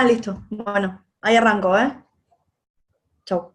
Listo. Bueno, ahí arranco, ¿eh? Chau.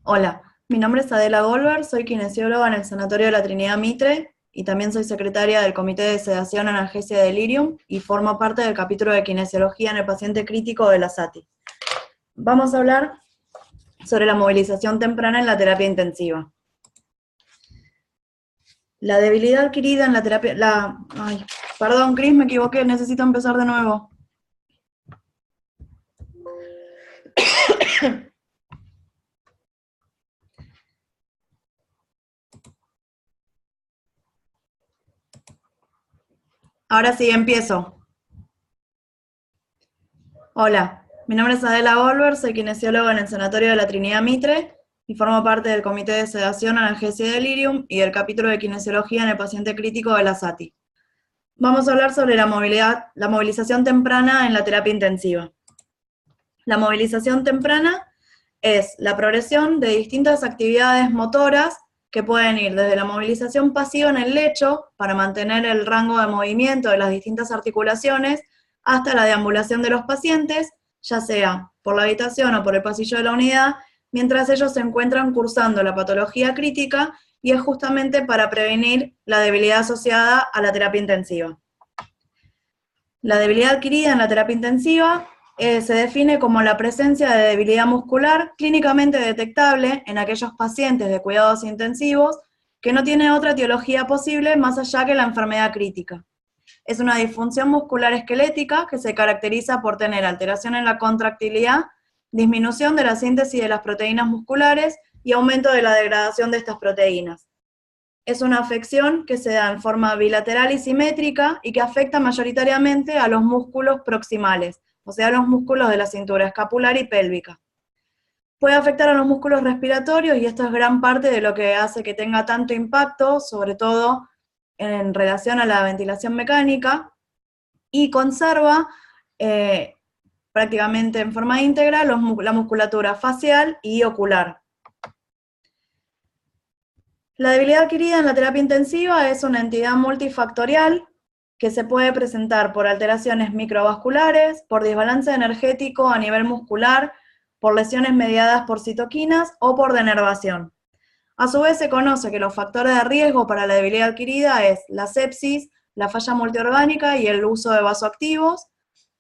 Hola, mi nombre es Adela Goldberg, soy kinesióloga en el Sanatorio de la Trinidad Mitre y también soy secretaria del Comité de Sedación, Analgesia y Delirium y formo parte del capítulo de Kinesiología en el paciente crítico de la SATI. Vamos a hablar sobre la movilización temprana en la terapia intensiva. La debilidad adquirida en la terapia... Perdón, Cris, me equivoqué, necesito empezar de nuevo. Ahora sí, empiezo. Hola, mi nombre es Adela Goldberg, soy kinesióloga en el Sanatorio de la Trinidad Mitre y formo parte del Comité de Sedación, Analgesia y Delirium y del capítulo de Kinesiología en el paciente crítico de la SATI. Vamos a hablar sobre la movilización temprana en la terapia intensiva. La movilización temprana es la progresión de distintas actividades motoras que pueden ir desde la movilización pasiva en el lecho para mantener el rango de movimiento de las distintas articulaciones hasta la deambulación de los pacientes, ya sea por la habitación o por el pasillo de la unidad, mientras ellos se encuentran cursando la patología crítica y es justamente para prevenir la debilidad asociada a la terapia intensiva. La debilidad adquirida en la terapia intensiva se define como la presencia de debilidad muscular clínicamente detectable en aquellos pacientes de cuidados intensivos que no tiene otra etiología posible más allá que la enfermedad crítica. Es una disfunción muscular esquelética que se caracteriza por tener alteración en la contractilidad, disminución de la síntesis de las proteínas musculares y aumento de la degradación de estas proteínas. Es una afección que se da en forma bilateral y simétrica y que afecta mayoritariamente a los músculos proximales, o sea, a los músculos de la cintura escapular y pélvica. Puede afectar a los músculos respiratorios y esto es gran parte de lo que hace que tenga tanto impacto, sobre todo en relación a la ventilación mecánica, y conserva prácticamente en forma íntegra la musculatura facial y ocular. La debilidad adquirida en la terapia intensiva es una entidad multifactorial que se puede presentar por alteraciones microvasculares, por desbalance energético a nivel muscular, por lesiones mediadas por citoquinas o por denervación. A su vez se conoce que los factores de riesgo para la debilidad adquirida es la sepsis, la falla multiorgánica y el uso de vasoactivos,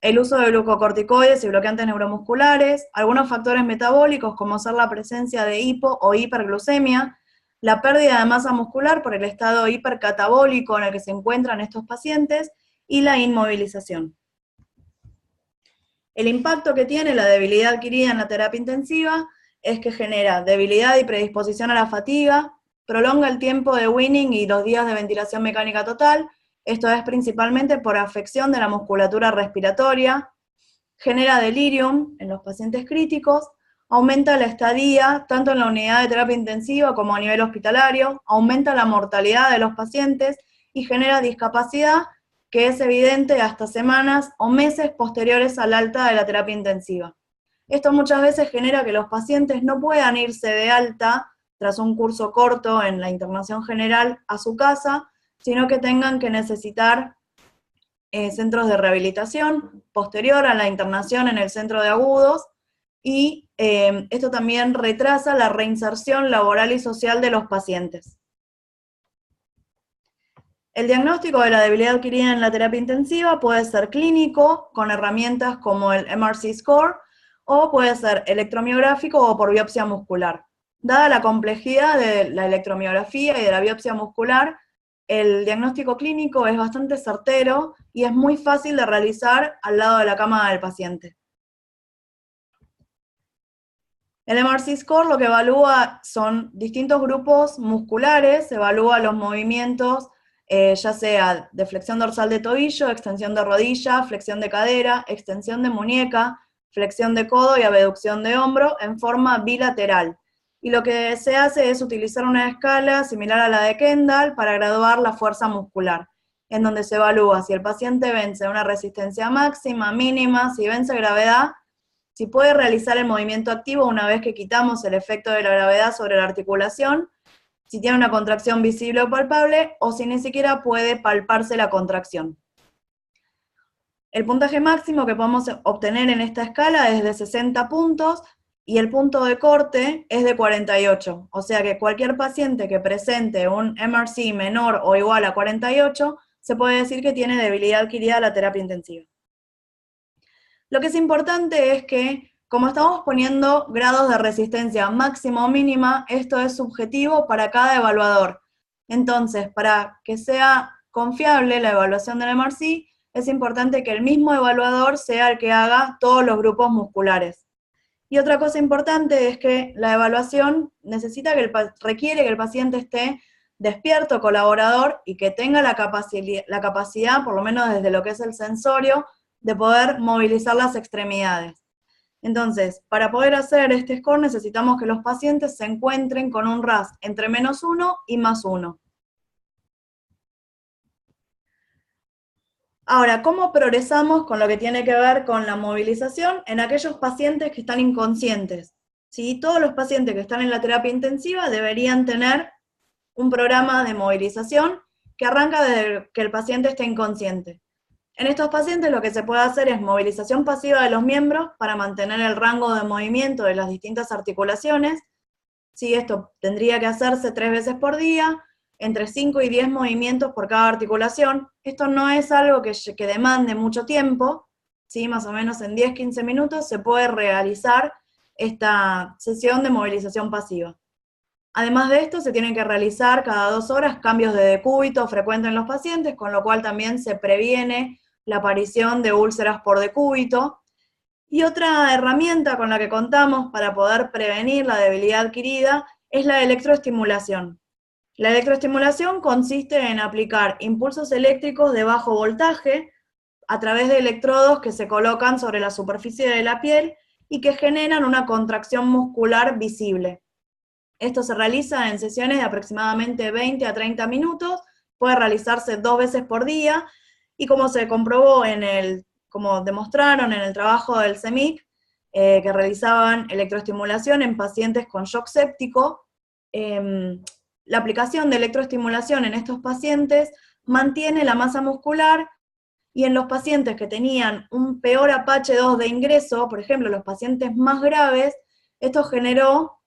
el uso de glucocorticoides y bloqueantes neuromusculares, algunos factores metabólicos como ser la presencia de hipo o hiperglucemia, la pérdida de masa muscular por el estado hipercatabólico en el que se encuentran estos pacientes y la inmovilización. El impacto que tiene la debilidad adquirida en la terapia intensiva es que genera debilidad y predisposición a la fatiga, prolonga el tiempo de weaning y los días de ventilación mecánica total, esto es principalmente por afección de la musculatura respiratoria, genera delirium en los pacientes críticos, aumenta la estadía tanto en la unidad de terapia intensiva como a nivel hospitalario, aumenta la mortalidad de los pacientes y genera discapacidad que es evidente hasta semanas o meses posteriores al alta de la terapia intensiva. Esto muchas veces genera que los pacientes no puedan irse de alta tras un curso corto en la internación general a su casa, sino que tengan que necesitar centros de rehabilitación posterior a la internación en el centro de agudos, y esto también retrasa la reinserción laboral y social de los pacientes. El diagnóstico de la debilidad adquirida en la terapia intensiva puede ser clínico, con herramientas como el MRC Score, o puede ser electromiográfico o por biopsia muscular. Dada la complejidad de la electromiografía y de la biopsia muscular, el diagnóstico clínico es bastante certero y es muy fácil de realizar al lado de la cama del paciente. El MRC Score lo que evalúa son distintos grupos musculares, evalúa los movimientos, ya sea de flexión dorsal de tobillo, extensión de rodilla, flexión de cadera, extensión de muñeca, flexión de codo y abducción de hombro en forma bilateral. Y lo que se hace es utilizar una escala similar a la de Kendall para graduar la fuerza muscular, en donde se evalúa si el paciente vence una resistencia máxima, mínima, si vence gravedad, si puede realizar el movimiento activo una vez que quitamos el efecto de la gravedad sobre la articulación, si tiene una contracción visible o palpable, o si ni siquiera puede palparse la contracción. El puntaje máximo que podemos obtener en esta escala es de 60 puntos, y el punto de corte es de 48, o sea que cualquier paciente que presente un MRC menor o igual a 48, se puede decir que tiene debilidad adquirida a la terapia intensiva. Lo que es importante es que, como estamos poniendo grados de resistencia máxima o mínima, esto es subjetivo para cada evaluador. Entonces, para que sea confiable la evaluación del MRC, es importante que el mismo evaluador sea el que haga todos los grupos musculares. Y otra cosa importante es que la evaluación requiere que el paciente esté despierto, colaborador, y que tenga la capacidad, por lo menos desde lo que es el sensorio, de poder movilizar las extremidades. Entonces, para poder hacer este score necesitamos que los pacientes se encuentren con un RAS entre -1 y +1. Ahora, ¿cómo progresamos con lo que tiene que ver con la movilización en aquellos pacientes que están inconscientes? ¿Sí? Todos los pacientes que están en la terapia intensiva deberían tener un programa de movilización que arranca desde que el paciente esté inconsciente. En estos pacientes lo que se puede hacer es movilización pasiva de los miembros para mantener el rango de movimiento de las distintas articulaciones. Sí, esto tendría que hacerse 3 veces por día, entre 5 y 10 movimientos por cada articulación. Esto no es algo que demande mucho tiempo, ¿sí? Más o menos en 10-15 minutos se puede realizar esta sesión de movilización pasiva. Además de esto, se tienen que realizar cada 2 horas cambios de decúbito frecuentes en los pacientes, con lo cual también se previene la aparición de úlceras por decúbito. Y otra herramienta con la que contamos para poder prevenir la debilidad adquirida es la electroestimulación. La electroestimulación consiste en aplicar impulsos eléctricos de bajo voltaje a través de electrodos que se colocan sobre la superficie de la piel y que generan una contracción muscular visible. Esto se realiza en sesiones de aproximadamente 20 a 30 minutos, puede realizarse 2 veces por día, y como se comprobó como demostraron en el trabajo del CEMIC, que realizaban electroestimulación en pacientes con shock séptico, la aplicación de electroestimulación en estos pacientes mantiene la masa muscular, y en los pacientes que tenían un peor APH2 de ingreso, por ejemplo, los pacientes más graves, esto generó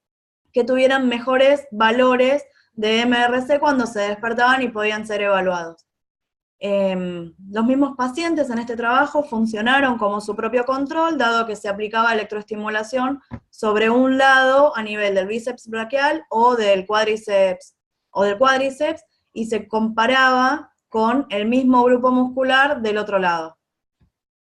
que tuvieran mejores valores de MRC cuando se despertaban y podían ser evaluados. Los mismos pacientes en este trabajo funcionaron como su propio control, dado que se aplicaba electroestimulación sobre un lado a nivel del bíceps braquial o del cuádriceps, y se comparaba con el mismo grupo muscular del otro lado.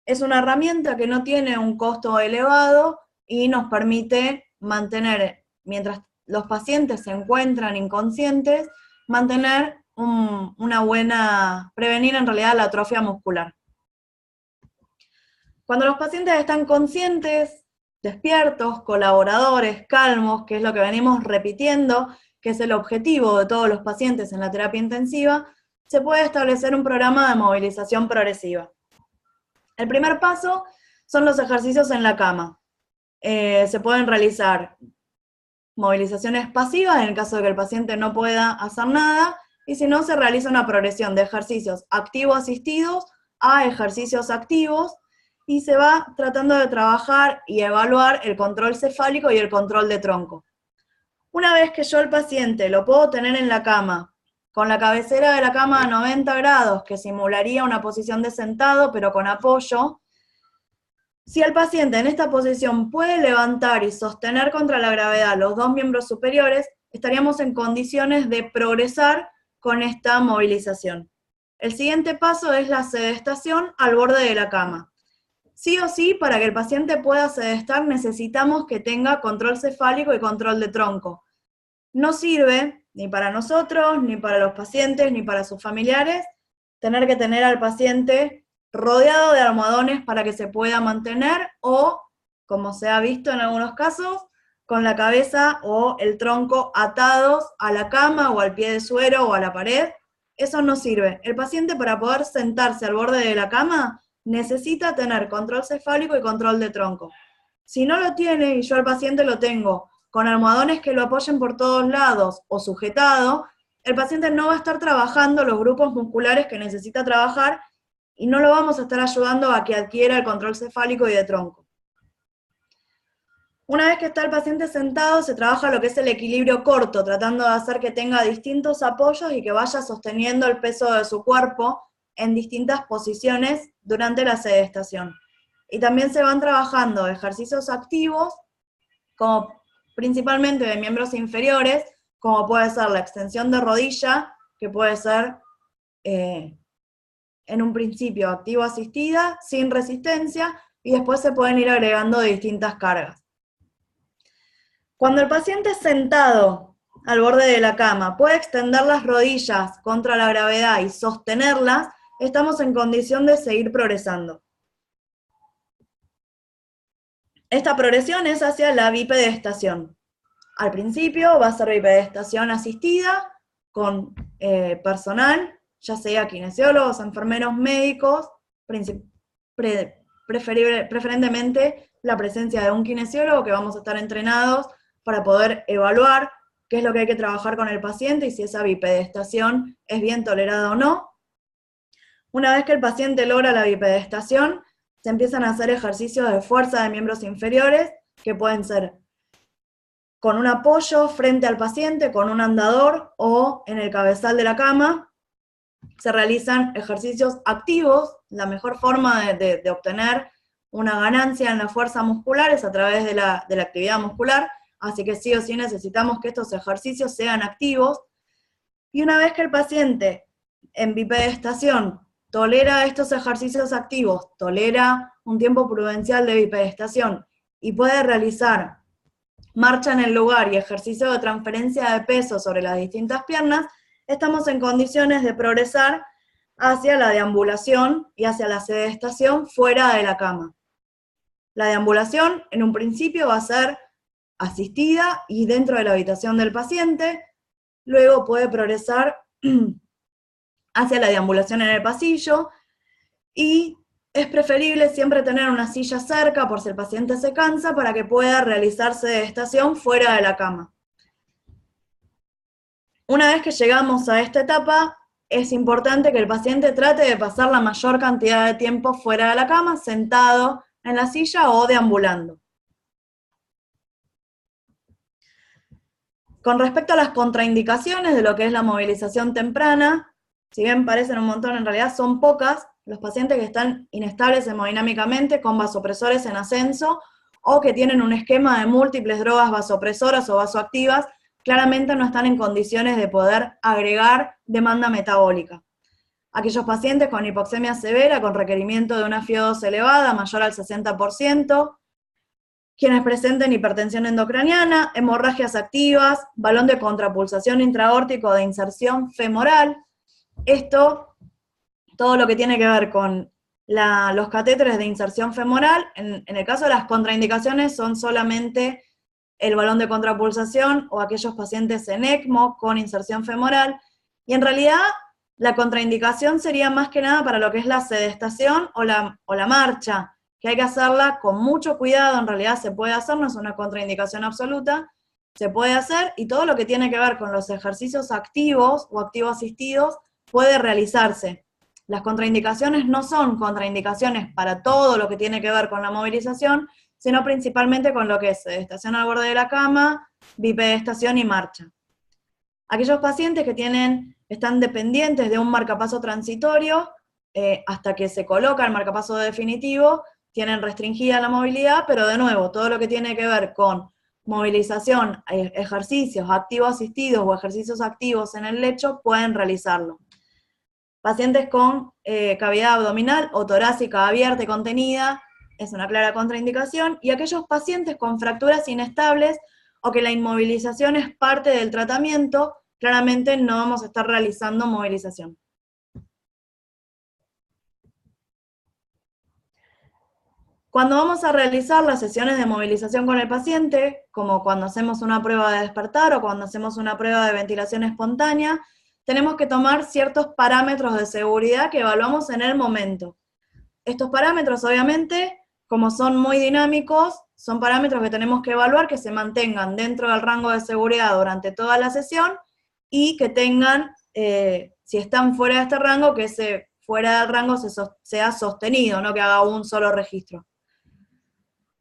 Es una herramienta que no tiene un costo elevado y nos permite mantener, mientras los pacientes se encuentran inconscientes, mantener prevenir en realidad la atrofia muscular. Cuando los pacientes están conscientes, despiertos, colaboradores, calmos, que es lo que venimos repitiendo, que es el objetivo de todos los pacientes en la terapia intensiva, se puede establecer un programa de movilización progresiva. El primer paso son los ejercicios en la cama. Se pueden realizar movilizaciones pasivas en el caso de que el paciente no pueda hacer nada, y si no, se realiza una progresión de ejercicios activo-asistidos a ejercicios activos, y se va tratando de trabajar y evaluar el control cefálico y el control de tronco. Una vez que yo el paciente lo puedo tener en la cama, con la cabecera de la cama a 90 grados, que simularía una posición de sentado, pero con apoyo, si el paciente en esta posición puede levantar y sostener contra la gravedad los 2 miembros superiores, estaríamos en condiciones de progresar con esta movilización. El siguiente paso es la sedestación al borde de la cama. Sí o sí, para que el paciente pueda sedestar, necesitamos que tenga control cefálico y control de tronco. No sirve, ni para nosotros, ni para los pacientes, ni para sus familiares, tener que tener al paciente rodeado de almohadones para que se pueda mantener, o, como se ha visto en algunos casos, con la cabeza o el tronco atados a la cama o al pie de suero o a la pared. Eso no sirve. El paciente, para poder sentarse al borde de la cama, necesita tener control cefálico y control de tronco. Si no lo tiene, y yo al paciente lo tengo con almohadones que lo apoyen por todos lados o sujetado, el paciente no va a estar trabajando los grupos musculares que necesita trabajar y no lo vamos a estar ayudando a que adquiera el control cefálico y de tronco. Una vez que está el paciente sentado, se trabaja lo que es el equilibrio corto, tratando de hacer que tenga distintos apoyos y que vaya sosteniendo el peso de su cuerpo en distintas posiciones durante la sedestación. Y también se van trabajando ejercicios activos, como principalmente de miembros inferiores, como puede ser la extensión de rodilla, que puede ser en un principio activo-asistida, sin resistencia, y después se pueden ir agregando de distintas cargas. Cuando el paciente sentado al borde de la cama puede extender las rodillas contra la gravedad y sostenerlas, estamos en condición de seguir progresando. Esta progresión es hacia la bipedestación. Al principio va a ser bipedestación asistida con personal, ya sea kinesiólogos, enfermeros, médicos, preferentemente la presencia de un kinesiólogo que vamos a estar entrenados para poder evaluar qué es lo que hay que trabajar con el paciente y si esa bipedestación es bien tolerada o no. Una vez que el paciente logra la bipedestación, se empiezan a hacer ejercicios de fuerza de miembros inferiores, que pueden ser con un apoyo frente al paciente, con un andador o en el cabezal de la cama. Se realizan ejercicios activos. La mejor forma de obtener una ganancia en la fuerza muscular es a través de la actividad muscular, así que sí o sí necesitamos que estos ejercicios sean activos. Y una vez que el paciente en bipedestación tolera estos ejercicios activos, tolera un tiempo prudencial de bipedestación y puede realizar marcha en el lugar y ejercicio de transferencia de peso sobre las distintas piernas, estamos en condiciones de progresar hacia la deambulación y hacia la sedestación fuera de la cama. La deambulación en un principio va a ser asistida y dentro de la habitación del paciente, luego puede progresar hacia la deambulación en el pasillo, y es preferible siempre tener una silla cerca por si el paciente se cansa para que pueda realizarse sedestación fuera de la cama. Una vez que llegamos a esta etapa, es importante que el paciente trate de pasar la mayor cantidad de tiempo fuera de la cama, sentado en la silla o deambulando. Con respecto a las contraindicaciones de lo que es la movilización temprana, si bien parecen un montón, en realidad son pocas. Los pacientes que están inestables hemodinámicamente, con vasopresores en ascenso, o que tienen un esquema de múltiples drogas vasopresoras o vasoactivas, claramente no están en condiciones de poder agregar demanda metabólica. Aquellos pacientes con hipoxemia severa, con requerimiento de una FiO2 elevada, mayor al 60%, quienes presenten hipertensión endocraniana, hemorragias activas, balón de contrapulsación intraaórtico de inserción femoral. Esto, todo lo que tiene que ver con los catéteres de inserción femoral, en el caso de las contraindicaciones son solamente el balón de contrapulsación o aquellos pacientes en ECMO con inserción femoral, y en realidad la contraindicación sería más que nada para lo que es la sedestación o la marcha, que hay que hacerla con mucho cuidado. En realidad se puede hacer, no es una contraindicación absoluta, se puede hacer, y todo lo que tiene que ver con los ejercicios activos o activos asistidos puede realizarse. Las contraindicaciones no son contraindicaciones para todo lo que tiene que ver con la movilización, sino principalmente con lo que es sedestación al borde de la cama, bipedestación y marcha. Aquellos pacientes que están dependientes de un marcapaso transitorio, hasta que se coloca el marcapaso definitivo, tienen restringida la movilidad, pero de nuevo, todo lo que tiene que ver con movilización, ejercicios activos asistidos o ejercicios activos en el lecho, pueden realizarlo. Pacientes con cavidad abdominal o torácica abierta y contenida, es una clara contraindicación, y aquellos pacientes con fracturas inestables o que la inmovilización es parte del tratamiento, claramente no vamos a estar realizando movilización. Cuando vamos a realizar las sesiones de movilización con el paciente, como cuando hacemos una prueba de despertar o cuando hacemos una prueba de ventilación espontánea, tenemos que tomar ciertos parámetros de seguridad que evaluamos en el momento. Estos parámetros, obviamente, como son muy dinámicos, son parámetros que tenemos que evaluar que se mantengan dentro del rango de seguridad durante toda la sesión y que tengan, si están fuera de este rango, que fuera del rango sea sostenido, no que haga un solo registro.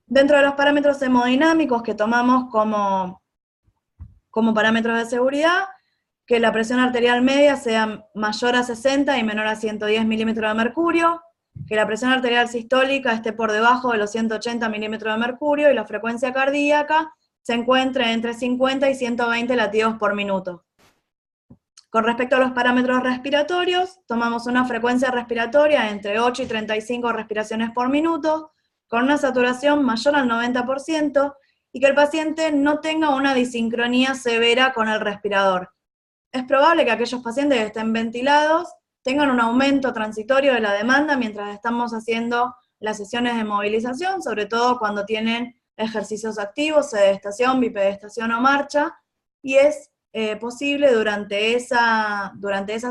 Dentro de los parámetros hemodinámicos que tomamos como parámetros de seguridad, que la presión arterial media sea mayor a 60 y menor a 110 milímetros de mercurio, que la presión arterial sistólica esté por debajo de los 180 milímetros de mercurio y la frecuencia cardíaca se encuentre entre 50 y 120 latidos por minuto. Con respecto a los parámetros respiratorios, tomamos una frecuencia respiratoria entre 8 y 35 respiraciones por minuto, con una saturación mayor al 90%, y que el paciente no tenga una disincronía severa con el respirador. Es probable que aquellos pacientes que estén ventilados tengan un aumento transitorio de la demanda mientras estamos haciendo las sesiones de movilización, sobre todo cuando tienen ejercicios activos, sedestación, bipedestación o marcha, y es posible durante esa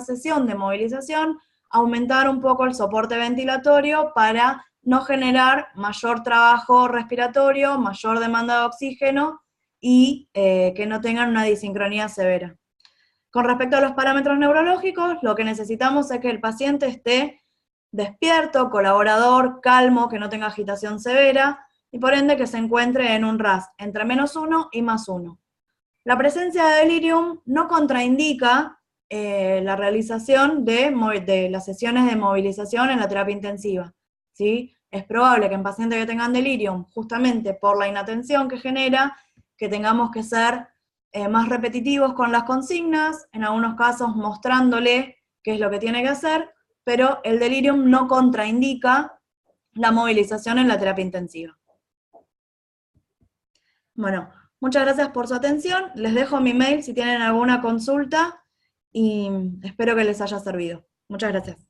sesión de movilización aumentar un poco el soporte ventilatorio para no generar mayor trabajo respiratorio, mayor demanda de oxígeno y que no tengan una disincronía severa. Con respecto a los parámetros neurológicos, lo que necesitamos es que el paciente esté despierto, colaborador, calmo, que no tenga agitación severa, y por ende que se encuentre en un RAS entre -1 y +1. La presencia de delirium no contraindica la realización de las sesiones de movilización en la terapia intensiva, ¿sí? Es probable que en pacientes que tengan delirium, justamente por la inatención que genera, que tengamos que ser más repetitivos con las consignas, en algunos casos mostrándole qué es lo que tiene que hacer, pero el delirium no contraindica la movilización en la terapia intensiva. Bueno, muchas gracias por su atención, les dejo mi mail si tienen alguna consulta y espero que les haya servido. Muchas gracias.